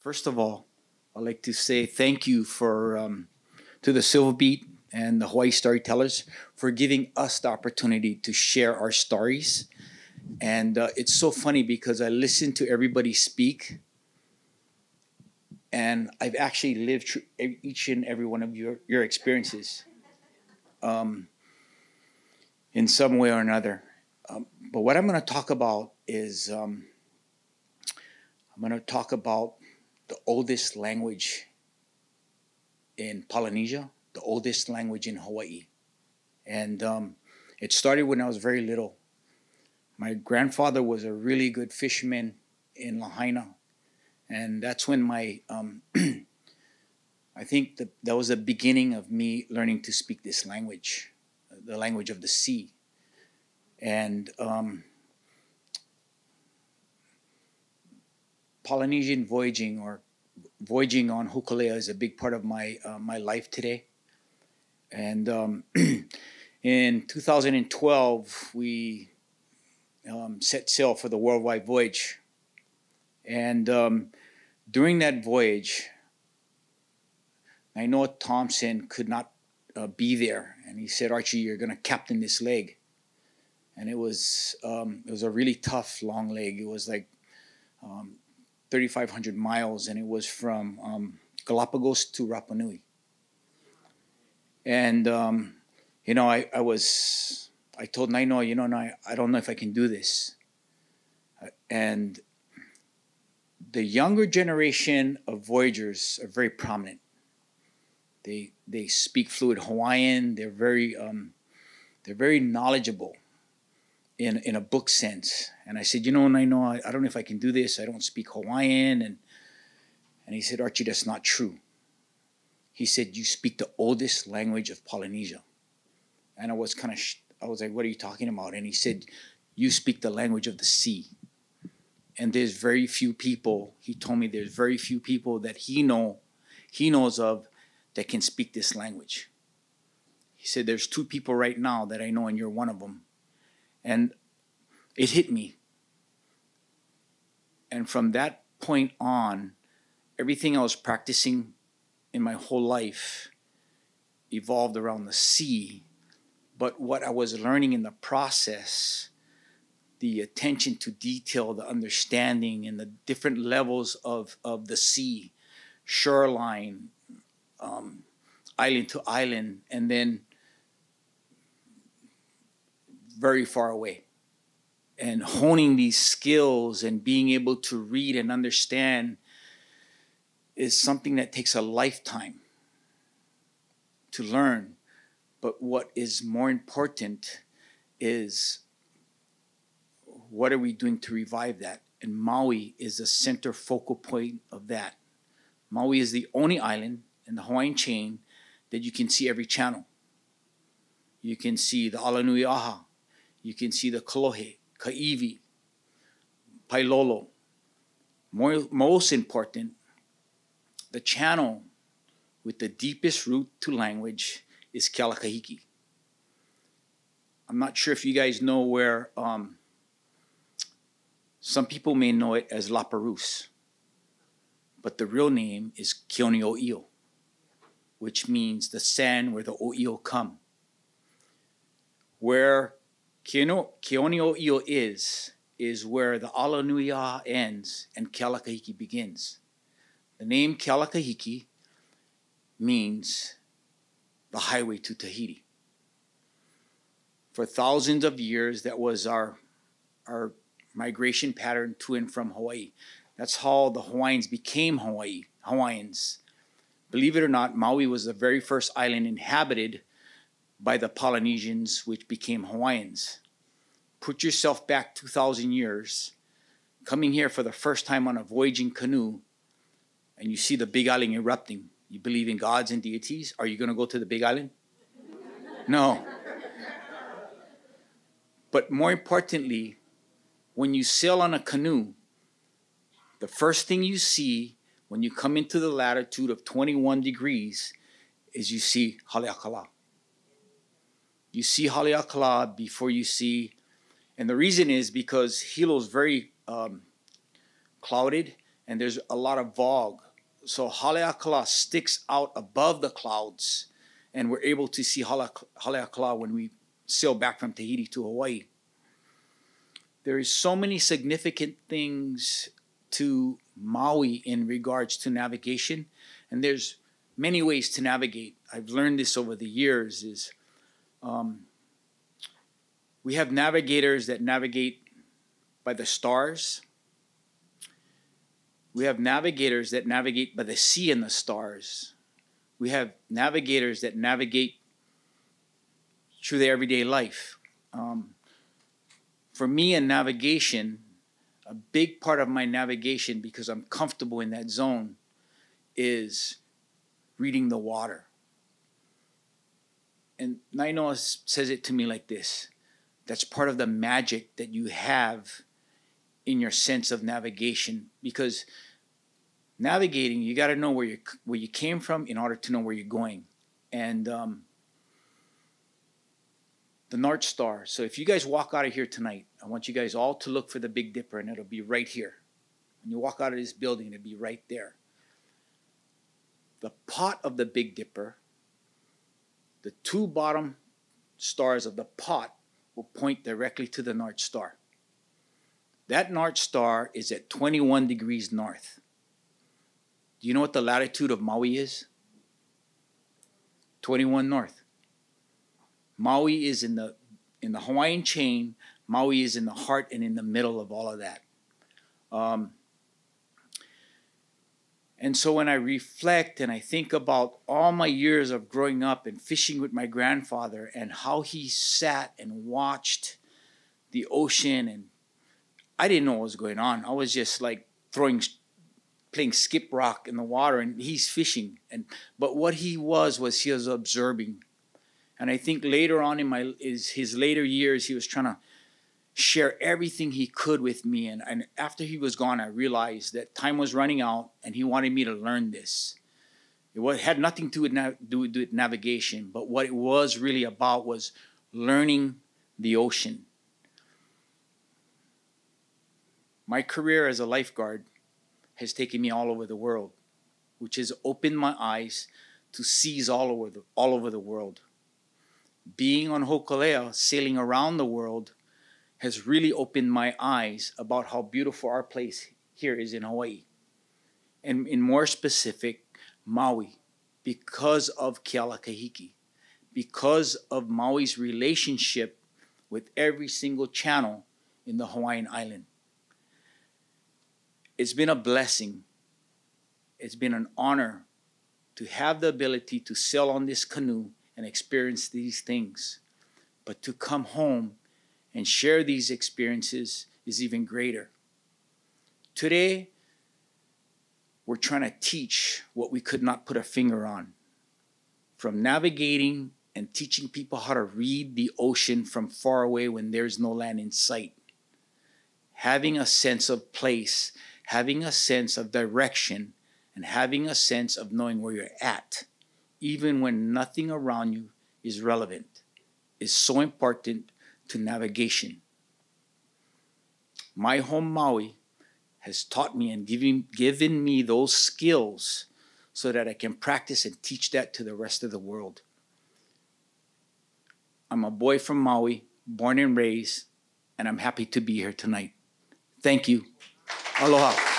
First of all, I'd like to say thank you to the Silver Beat and the Hawaii Storytellers for giving us the opportunity to share our stories. And it's so funny because I listen to everybody speak, and I've actually lived through each and every one of your experiences in some way or another. But what I'm going to talk about is I'm going to talk about the oldest language in Polynesia, the oldest language in Hawaii. And it started when I was very little. My grandfather was a really good fisherman in Lahaina. And that's when I think that was the beginning of me learning to speak this language, the language of the sea. And Polynesian voyaging or voyaging on Hokulea is a big part of my life today. And in 2012, we set sail for the worldwide voyage. And during that voyage, I know Thompson could not be there, and he said, "Archie, you're going to captain this leg." And it was a really tough long leg. It was like 3,500 miles, and it was from Galapagos to Rapa Nui. And I told Naino, I don't know if I can do this. And the younger generation of voyagers are very prominent. They speak fluent Hawaiian. They're very knowledgeable in a book sense. And I said, Naino, I don't know if I can do this. I don't speak Hawaiian. And he said, Archie, that's not true. He said, you speak the oldest language of Polynesia. And I was I was like, what are you talking about? And he said, you speak the language of the sea. And there's very few people, he told me there's very few people that he knows of that can speak this language. He said, there's 2 people right now that I know, and you're one of them. And it hit me. And from that point on, everything I was practicing in my whole life evolved around the sea. But what I was learning in the process, the attention to detail, the understanding, and the different levels of the sea, shoreline, island to island, and then very far away. And honing these skills and being able to read and understand is something that takes a lifetime to learn. But what is more important is, what are we doing to revive that? And Maui is the center focal point of that. Maui is the only island in the Hawaiian chain that you can see every channel. You can see the Alanui Aha. You can see the Kalohe, Kaiwi, Pailolo. Most important, the channel with the deepest root to language is Kealakahiki. I'm not sure if you guys know where, some people may know it as La Perouse, but the real name is Keonio'io, which means the sand where the o'io come. Where Keonio'io is where the Alanui'a ends and Kealakahiki begins. The name Kealakahiki means the highway to Tahiti. For thousands of years, that was our migration pattern to and from Hawaii. That's how the Hawaiians became Hawaiians. Believe it or not, Maui was the very first island inhabited by the Polynesians, which became Hawaiians. Put yourself back 2,000 years, coming here for the first time on a voyaging canoe, and you see the Big Island erupting. You believe in gods and deities? Are you going to go to the Big Island? No. But more importantly, when you sail on a canoe, the first thing you see when you come into the latitude of 21 degrees is you see Haleakala. You see Haleakala before you see, and the reason is because Hilo is very clouded and there's a lot of fog. So Haleakala sticks out above the clouds, and we're able to see Haleakala when we sail back from Tahiti to Hawaii. There is so many significant things to Maui in regards to navigation, and there's many ways to navigate. I've learned this over the years. We have navigators that navigate by the stars. We have navigators that navigate by the sea and the stars. We have navigators that navigate through their everyday life. For me in navigation, a big part of my navigation, because I'm comfortable in that zone, is reading the water. And Nainoa says it to me like this: that's part of the magic that you have in your sense of navigation, because navigating, you got to know where you came from in order to know where you're going. And the North Star. So if you guys walk out of here tonight, I want you guys all to look for the Big Dipper, and it'll be right here. When you walk out of this building, it'll be right there. The pot of the Big Dipper, the two bottom stars of the pot will point directly to the North Star. That North Star is at 21 degrees north. Do you know what the latitude of Maui is? 21 north. Maui is in the Hawaiian chain. Maui is in the heart and in the middle of all of that. And so when I reflect and I think about all my years of growing up and fishing with my grandfather and how he sat and watched the ocean, and I didn't know what was going on. I was just like playing skip rock in the water, and he's fishing. But what he was he was observing. And I think later on in his later years, he was trying to share everything he could with me. And after he was gone, I realized that time was running out, and he wanted me to learn this. It had nothing to do with navigation, but what it was really about was learning the ocean. My career as a lifeguard has taken me all over the world, which has opened my eyes to seas all over the world. Being on Hokulea, sailing around the world, has really opened my eyes about how beautiful our place here is in Hawaii. And in more specific, Maui, because of Kealakahiki, because of Maui's relationship with every single channel in the Hawaiian island. It's been a blessing. It's been an honor to have the ability to sail on this canoe and experience these things. But to come home and share these experiences is even greater. Today, we're trying to teach what we could not put a finger on. From navigating and teaching people how to read the ocean from far away when there's no land in sight. Having a sense of place, having a sense of direction, and having a sense of knowing where you're at, even when nothing around you is relevant, is so important to navigation. My home Maui has taught me and given me those skills so that I can practice and teach that to the rest of the world. I'm a boy from Maui, born and raised, and I'm happy to be here tonight. Thank you. Aloha.